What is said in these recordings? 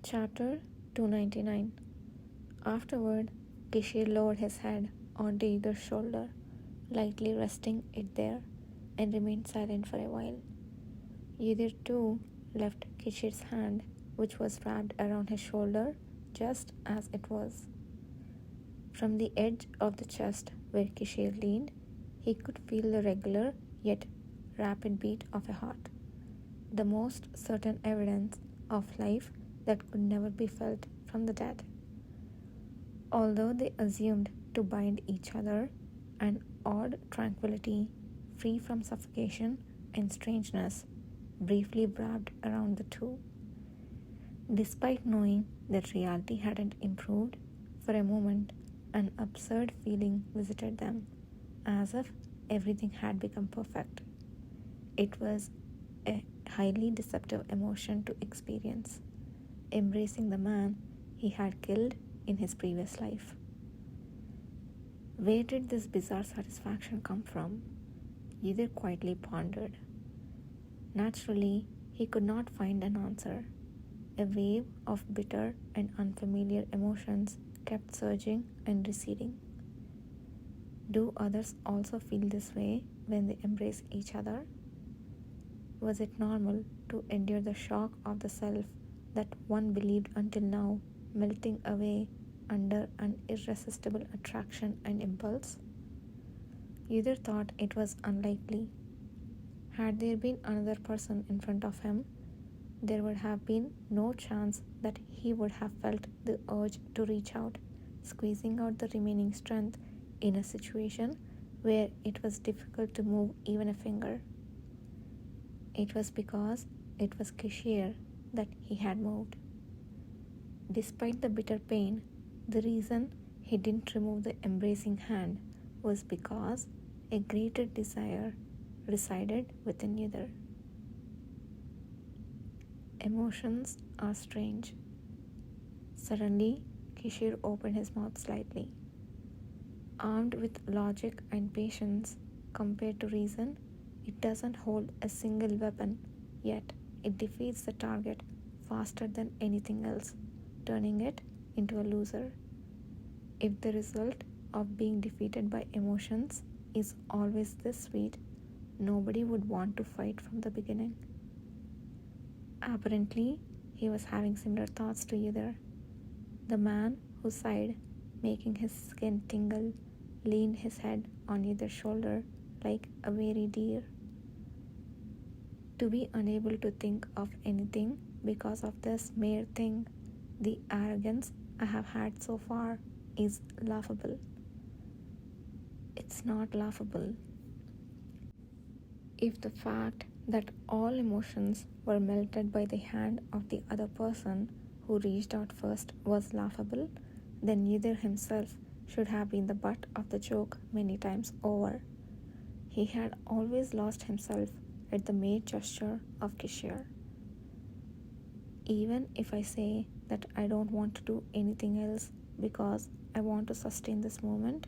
Chapter 299. Afterward, Kishir lowered his head onto either shoulder, lightly resting it there, and remained silent for a while. Either too left Kishir's hand, which was wrapped around his shoulder just as it was. From the edge of the chest where Kishir leaned, he could feel the regular yet rapid beat of a heart, the most certain evidence of life that could never be felt from the dead. Although they assumed to bind each other, an odd tranquility, free from suffocation and strangeness, briefly wrapped around the two. Despite knowing that reality hadn't improved, for a moment an absurd feeling visited them, as if everything had become perfect. It was a highly deceptive emotion to experience, embracing the man he had killed in his previous life. Where did this bizarre satisfaction come from? Either quietly pondered. Naturally, he could not find an answer. A wave of bitter and unfamiliar emotions kept surging and receding. Do others also feel this way when they embrace each other? Was it normal to endure the shock of the self that one believed until now melting away under an irresistible attraction and impulse? Either thought it was unlikely. Had there been another person in front of him, there would have been no chance that he would have felt the urge to reach out, squeezing out the remaining strength in a situation where it was difficult to move even a finger. It was because it was Kishir that he had moved. Despite the bitter pain, the reason he didn't remove the embracing hand was because a greater desire resided within either. Emotions are strange. Suddenly, Kishir opened his mouth slightly. Armed with logic and patience compared to reason, it doesn't hold a single weapon, yet it defeats the target faster than anything else, turning it into a loser. If the result of being defeated by emotions is always this sweet, nobody would want to fight from the beginning. Apparently, he was having similar thoughts to either. The man who sighed, making his skin tingle, leaned his head on either shoulder like a weary deer. To be unable to think of anything because of this mere thing, the arrogance I have had so far, is laughable. It's not laughable. If the fact that all emotions were melted by the hand of the other person who reached out first was laughable, then neither himself should have been the butt of the joke many times over. He had always lost himself at the mere gesture of Kishir. Even if I say that I don't want to do anything else because I want to sustain this moment,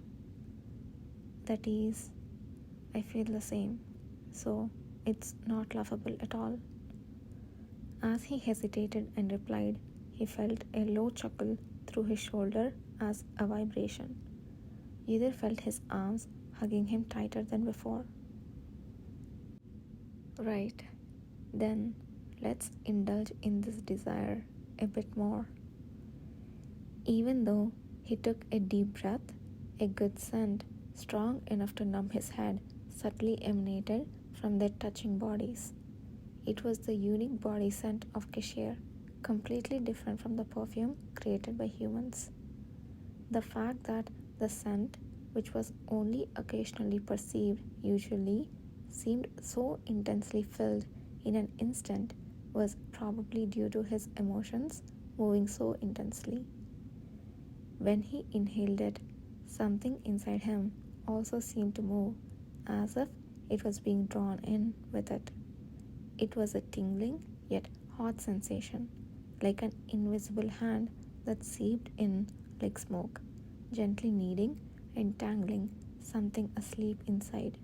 that is, I feel the same. So it's not laughable at all. As he hesitated and replied, he felt a low chuckle through his shoulder as a vibration. Either felt his arms hugging him tighter than before. Right, then let's indulge in this desire a bit more. Even though he took a deep breath, a good scent, strong enough to numb his head, subtly emanated from their touching bodies. It was the unique body scent of Kishir, completely different from the perfume created by humans. The fact that the scent, which was only occasionally perceived usually, seemed so intensely filled in an instant was probably due to his emotions moving so intensely. When he inhaled it, something inside him also seemed to move, as if it was being drawn in with it. It was a tingling yet hot sensation, like an invisible hand that seeped in like smoke, gently kneading and tangling something asleep inside.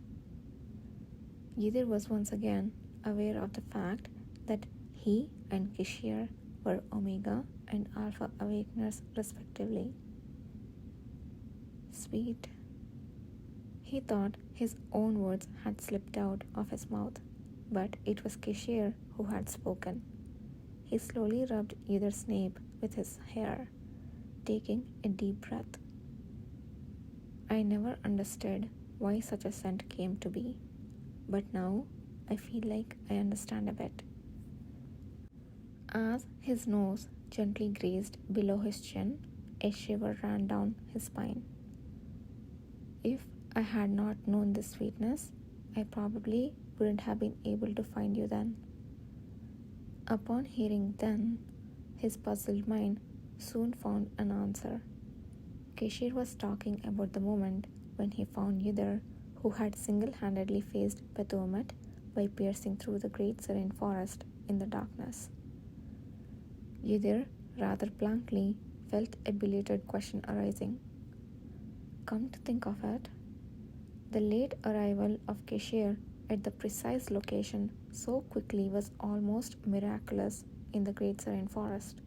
Either was once again aware of the fact that he and Kishir were omega and alpha awakeners respectively. Sweet. He thought his own words had slipped out of his mouth, but it was Kishir who had spoken. He slowly rubbed Uther's nape with his hair, taking a deep breath. I never understood why such a scent came to be, but now I feel like I understand a bit. As his nose gently grazed below his chin, a shiver ran down his spine. If I had not known this sweetness, I probably wouldn't have been able to find you then. Upon hearing then, his puzzled mind soon found an answer. Kishir was talking about the moment when he found Yudhir, who had single-handedly faced Baphomet by piercing through the great serene forest in the darkness. Yudhir rather blankly felt a belated question arising. Come to think of it, the late arrival of Kishir at the precise location so quickly was almost miraculous in the great serene forest.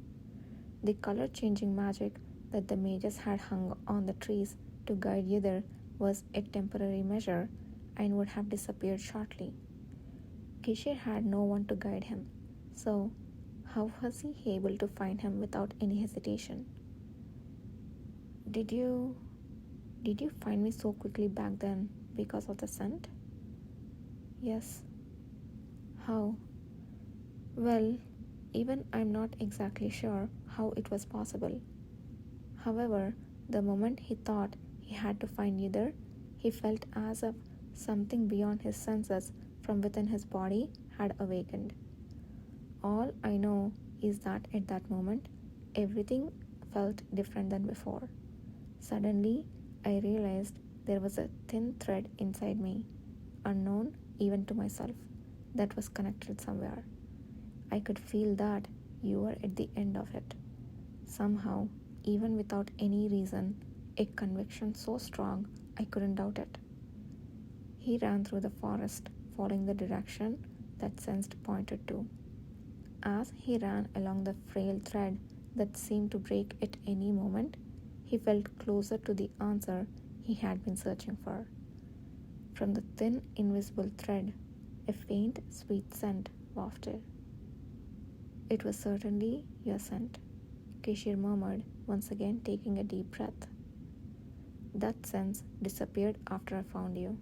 The color-changing magic that the mages had hung on the trees to guide Yudhir was a temporary measure and would have disappeared shortly. Kishir had no one to guide him, so how was he able to find him without any hesitation? Did you find me so quickly back then because of the scent? Yes. How? Well, even I'm not exactly sure how it was possible. However, the moment he thought he had to find Yudhir, he felt as if something beyond his senses from within his body had awakened. All I know is that at that moment, everything felt different than before. Suddenly, I realized there was a thin thread inside me, unknown even to myself, that was connected somewhere. I could feel that you were at the end of it. Somehow, even without any reason, a conviction so strong I couldn't doubt it. He ran through the forest, following the direction that sense pointed to. As he ran along the frail thread that seemed to break at any moment, he felt closer to the answer he had been searching for. From the thin, invisible thread, a faint, sweet scent wafted. It was certainly your scent, Kishir murmured, once again taking a deep breath. That sense disappeared after I found you,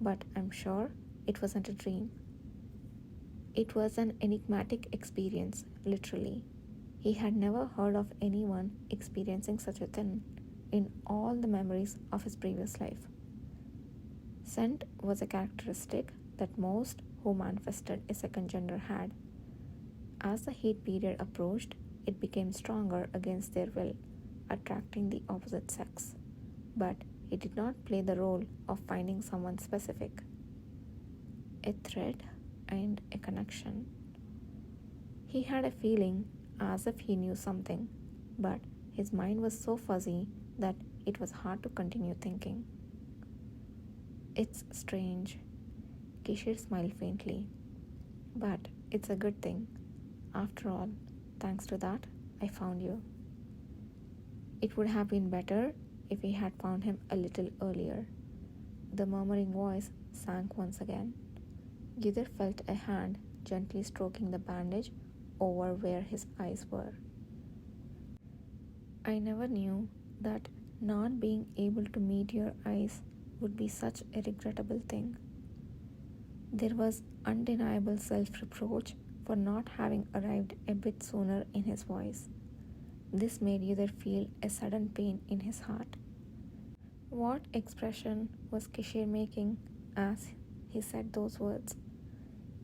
but I'm sure it wasn't a dream. It was an enigmatic experience, literally. He had never heard of anyone experiencing such a thing in all the memories of his previous life. Scent was a characteristic that most who manifested a second gender had. As the heat period approached, it became stronger against their will, attracting the opposite sex. But it did not play the role of finding someone specific. A thread and a connection. He had a feeling as if he knew something, but his mind was so fuzzy that it was hard to continue thinking. It's strange. Kishir smiled faintly. But it's a good thing. After all, thanks to that, I found you. It would have been better if we had found him a little earlier. The murmuring voice sank once again. Gidhar felt a hand gently stroking the bandage over where his eyes were. I never knew that not being able to meet your eyes would be such a regrettable thing. There was undeniable self-reproach for not having arrived a bit sooner in his voice. This made Yudhir feel a sudden pain in his heart. What expression was Kishir making as he said those words?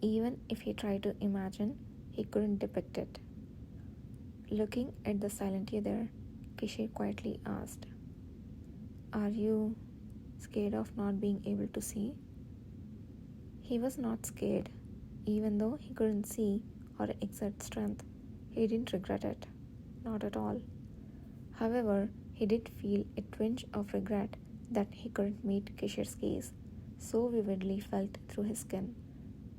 Even if he tried to imagine, he couldn't depict it. Looking at the silent Yudhir, Kishir quietly asked, Are you scared of not being able to see? He was not scared. Even though he couldn't see or exert strength, he didn't regret it. Not at all. However, he did feel a twinge of regret that he couldn't meet Kishir's gaze, so vividly felt through his skin,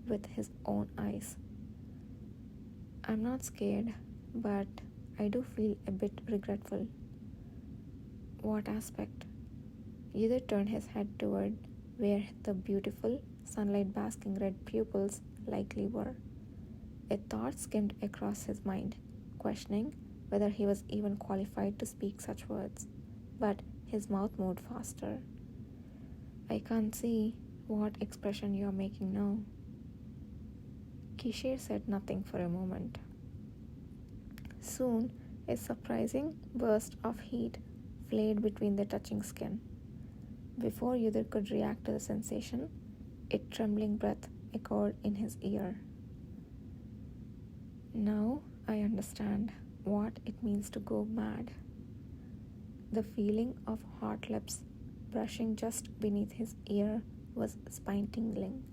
with his own eyes. I'm not scared, but I do feel a bit regretful. What aspect? Either turned his head toward where the beautiful, sunlight basking red pupils likely were. A thought skimmed across his mind, questioning whether he was even qualified to speak such words, but his mouth moved faster. I can't see what expression you are making now. Kishir said nothing for a moment. Soon, a surprising burst of heat flared between the touching skin. Before Yudhir could react to the sensation, a trembling breath echoed in his ear. Now I understand what it means to go mad. The feeling of hot lips brushing just beneath his ear was spine-tingling.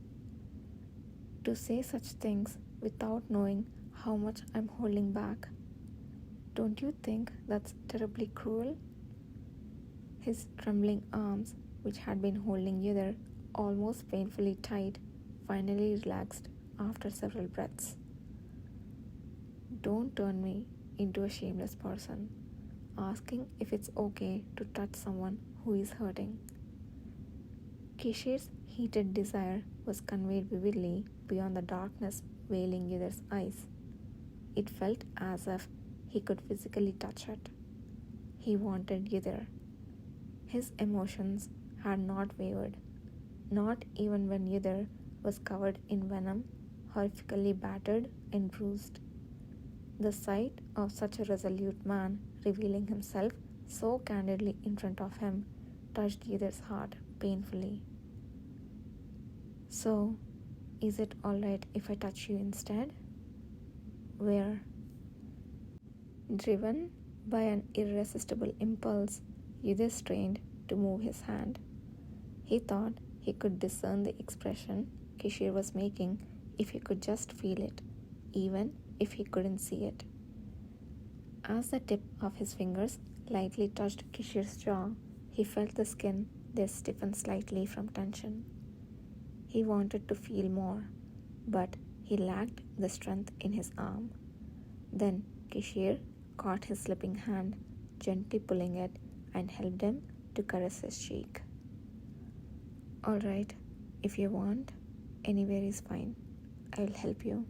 To say such things without knowing how much I'm holding back, don't you think that's terribly cruel? His trembling arms, which had been holding Yudhir almost painfully tight, finally relaxed after several breaths. Don't turn me into a shameless person, asking if it's okay to touch someone who is hurting. Kishir's heated desire was conveyed vividly beyond the darkness veiling Yudhir's eyes. It felt as if he could physically touch it. He wanted Yudhir. His emotions had not wavered, not even when Yudhir was covered in venom, horrifically battered and bruised. The sight of such a resolute man revealing himself so candidly in front of him touched Yudhir's heart painfully. So, is it alright if I touch you instead? Where? Driven by an irresistible impulse, Yudhir strained to move his hand. He thought he could discern the expression Kishir was making if he could just feel it, even if he couldn't see it. As the tip of his fingers lightly touched Kishir's jaw, he felt the skin there stiffen slightly from tension. He wanted to feel more, but he lacked the strength in his arm. Then Kishir caught his slipping hand, gently pulling it, and helped him to caress his cheek. All right, if you want, anywhere is fine. I'll help you.